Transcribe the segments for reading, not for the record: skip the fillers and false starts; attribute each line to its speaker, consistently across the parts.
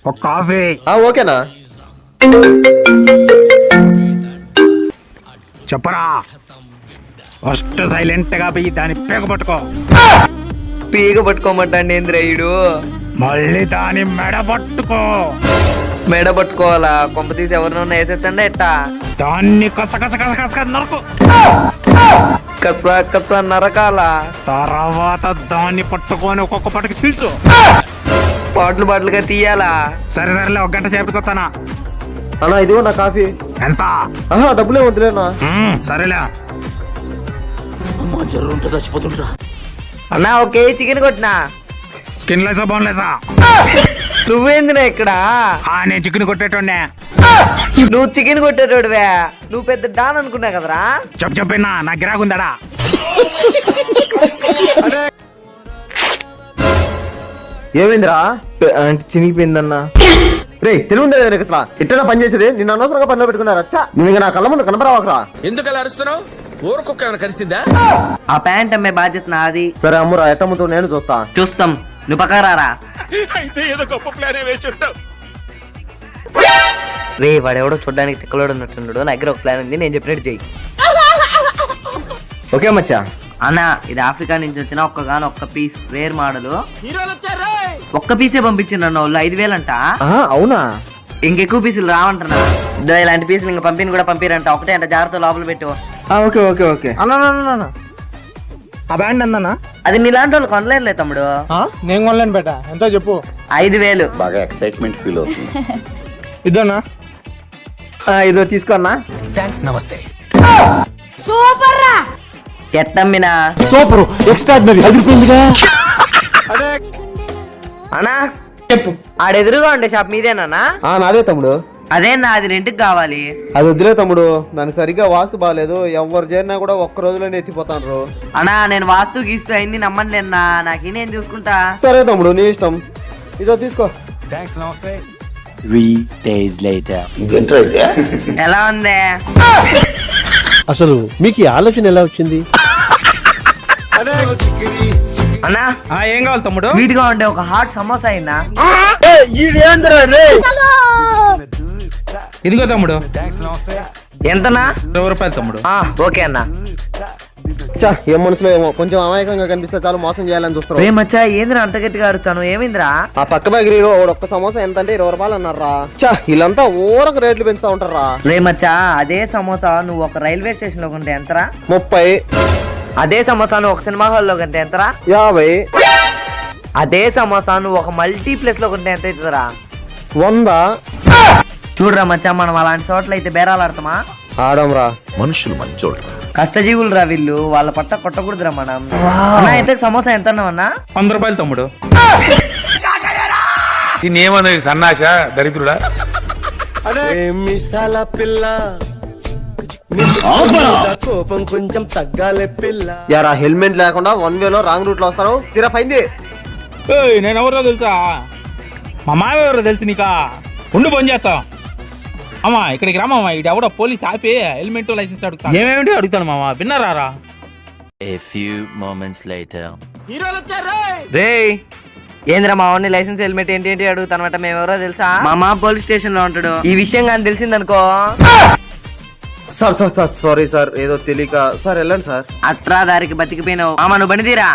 Speaker 1: ఒక కాఫీ.
Speaker 2: ఓకేనా?
Speaker 1: చెప్పరా. ఫస్ట్ సైలెంట్ గా పోయి దాన్ని పీక పట్టుకో.
Speaker 2: పీగ పట్టుకోమంటాండి ఏంద్రయుడు.
Speaker 1: మళ్ళీ దాని మెడ పట్టుకో.
Speaker 2: మెడ పట్టుకోవాలా? కొంప తీసి ఎవరినన్నా వేసేచ్చండి ఎట్టా?
Speaker 1: దాన్ని కస కస కస కస నరకు.
Speaker 2: కస కస నరకాల.
Speaker 1: తర్వాత దాన్ని పట్టుకొని ఒక్కొక్క పట్టుకు చీల్చు.
Speaker 2: బాటలుగా తీయాలా?
Speaker 1: సరే సరేలే, ఒక గంట సేపటికి వస్తానా.
Speaker 3: అన్నా ఇదిగో నా కాఫీ.
Speaker 1: ఎంత?
Speaker 3: డబ్బులే వద్దులేనా?
Speaker 1: సరేలే.
Speaker 2: అన్నా ఓకే చికెన్ కొట్టినా.
Speaker 1: స్కిన్ లేసా బోన్ లేసా?
Speaker 2: నువ్వేందినా ఇక్కడ?
Speaker 1: నేను చికెన్ కొట్టేటోడ్నే.
Speaker 2: నువ్వు చికెన్ కొట్టేటోడువే. నువ్వు పెద్ద డాన్ అనుకున్నా కదరా.
Speaker 1: చెప్పినా నా గిరాకుందాడా.
Speaker 3: ఏమైందిరా? అంటే చినిగిపోయిందన్నా. రే తెలివిందా అసలు ఇట్లా పని చేసేది? నిన్ను అనవసరంగా పనిలో పెట్టుకున్నారా? నువ్వు ఇంకా నా కళ్ళ ముందు కనపరావకరా.
Speaker 4: ఎందుకు అలా అరుస్తున్నావు? ఊరుకొక్క ఏమైనా కలిసిందా?
Speaker 2: ఆ ప్యాంట్ అమ్మే బాధ్యత నాది.
Speaker 3: సరే అమ్మురా, ఎట్టమ్ముతో నేను
Speaker 2: చూస్తాం. నువ్వు పక్కరారా.
Speaker 4: అయితే ఏదో గొప్ప ప్లాన్ వేసి ఉంటావు.
Speaker 2: రే వాడెవడో చూడ్డానికి తిక్కలోడు ఉన్నట్టున్నాడు. నా దగ్గర ఒక ప్లాన్ ఉంది, నేను చెప్పినట్టు చెయ్యి.
Speaker 3: ఓకే మచ్చా.
Speaker 2: అన్నా ఇది ఆఫ్రికా నుంచి వచ్చిన ఒక్క పీస్ రేర్ మోడల్. ఒక్క పీసే పంపించిన వాళ్ళు 5,000 అంట.
Speaker 3: అవునా?
Speaker 2: ఇంకెక్కువ పీసులు రావంటనా? ఇలాంటి పీసులు ఇంకా పంపిణీ కూడా పంపిరంట. ఒకటే అంట, జాగ్రత్త లోపల పెట్టు.
Speaker 3: ఓకే ఓకే ఓకే అన్నా. ఆ బ్యాండ్ అందన్నా?
Speaker 2: అది నీలాంటి వాళ్ళు కొనలేరులే తమ్ముడు.
Speaker 3: నేను కొనలేను బేట. ఎంతో చెప్పు.
Speaker 2: 5,000.
Speaker 5: బాగా ఎక్సైట్మెంట్ ఫీల్ అవుతుంది.
Speaker 3: ఇదోనా? ఇదో తీసుకోన్నా.
Speaker 4: థ్యాంక్స్, నమస్తే.
Speaker 2: సూపర్ రా. ఎట్టమ్మినా?
Speaker 3: సూపర్ ఎక్స్ట్రాడినరీ అదిరిపోయిందిగా.
Speaker 2: అన్నా చెప్పు. ఆడెదురుగా ఉండే షాప్ మీదేనా?
Speaker 3: నాదే తమ్ముడు.
Speaker 2: అదే నాది రెంట్కి కావాలి.
Speaker 3: అది వద్దులే తమ్ముడు, దాని సరిగ్గా వాస్తు బాగాలేదు. ఎవరు చేరినా కూడా ఒక్క రోజులోనే ఎత్తిపోతాను.
Speaker 2: అన్నా నేను వాస్తు గీస్తూ అయింది నమ్మండి అన్నా. నాకు నేను చూసుకుంటా.
Speaker 3: సరే తమ్ముడు నీ ఇష్టం. ఇదో తీసుకో.
Speaker 1: థ్యాంక్స్, నమస్తే.
Speaker 5: 3 days later.
Speaker 2: ఎలా ఉంది?
Speaker 6: అసలు మీకు ఈ ఆలోచన ఎలా వచ్చింది?
Speaker 2: అన్నా
Speaker 1: ఏం కావాలి తమ్ముడు?
Speaker 2: స్వీట్ గా ఉండే ఒక హాట్ సమోసా అయినా.
Speaker 1: ఇదిగో తమ్ముడు.
Speaker 2: ఎంతనా?
Speaker 1: 20 రూపాయలు తమ్ముడు.
Speaker 2: ఓకే అన్నా.
Speaker 3: ఏం మనసులో ఏమో కొంచెం అమాయకంగా కనిపిస్తే చాలు మోసం చేయాలని చూస్తారు.
Speaker 2: మచ్చా ఏందిరా అంత గట్టిగా అరుచాను? ఏమైందిరా?
Speaker 3: ఆ పక్క బేకరీలో ఒక్క సమోసా ఎంత అంటే 20 రూపాయలు అన్నారా. వీళ్ళంతా ఊరకు రేట్లు పెంచుతా ఉంటారా.
Speaker 2: మచ్చా అదే సమోసా నువ్వు ఒక రైల్వే స్టేషన్ లో కొంటే ఎంతరా?
Speaker 3: 30.
Speaker 2: అదే సమోసా నువ్వు ఒక సినిమా హాల్ లో కొంటే ఎంతరా?
Speaker 3: 50.
Speaker 2: అదే సమోసా నువ్వు ఒక మల్టీప్లెక్స్ లో కొంటే ఎంత అవుతుందిరా?
Speaker 3: 100.
Speaker 2: చూడరా మచ్చా, మనం అలాంటి చోట్ల అయితే బేరాలు ఆడతామా?
Speaker 3: ఆడంరా.
Speaker 5: మనుషులు మంచోళ్ళు.
Speaker 2: కష్టజీవులు రా వీళ్ళు, వాళ్ళ పట్ట కొట్టకూడదురా మనం. అన్నా అయితే సమోసా ఎంత అన్నా?
Speaker 1: 100 రూపాయలు తమ్ముడు.
Speaker 7: నేమను సన్నాక దరిద్రుడా.
Speaker 3: మిసాల పిల్ల కోపం కొంచెం తగ్గాలే పిల్ల. యారా హెల్మెట్ లేకుండా 1 way లో రాంగ్ రూట్ లో వస్తారు. తీరా ఫైంది.
Speaker 1: నేను ఎవరో తెలుసా? మా మావ ఎవరో తెలుసు నీకా? ఉండు పని చేస్తా. అమ్మా ఇక్కడికి రామమ్మా. ఇది ఎవడో పోలీస్ ఆపి హెల్మెట్ లైసెన్స్ అడుగుతా. ఏమేమిటి అడుగుతాను మామ, విన్నారా?
Speaker 5: A few moments later.
Speaker 2: రే ఏంద్రా మా వాడిని లైసెన్స్ హెల్మెట్ ఏంటి అడుగుతానమాట. మేమెవరో తెలుసా? మా మామ పోలీస్ స్టేషన్ లో ఉంటాడు. ఈ విషయం కానీ తెలిసిందనుకో.
Speaker 3: Sir sir sir sorry sir, ఏదో తెలియక సార్. వెళ్ళండి సార్.
Speaker 2: అట్రా దారికి బతికిపోయినావు. మామ నువ్వు బండిదీరా.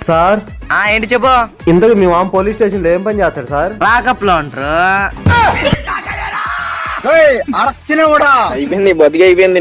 Speaker 3: సార్
Speaker 2: ఏంటి చెప్పు.
Speaker 3: ఇంతకు మీ మామ పోలీస్ స్టేషన్ లో ఏం పని చేస్తాడు సార్?
Speaker 2: లాకప్ లో ఉంటారు.
Speaker 3: అయిపోయింది బతికి అయిపోయింది.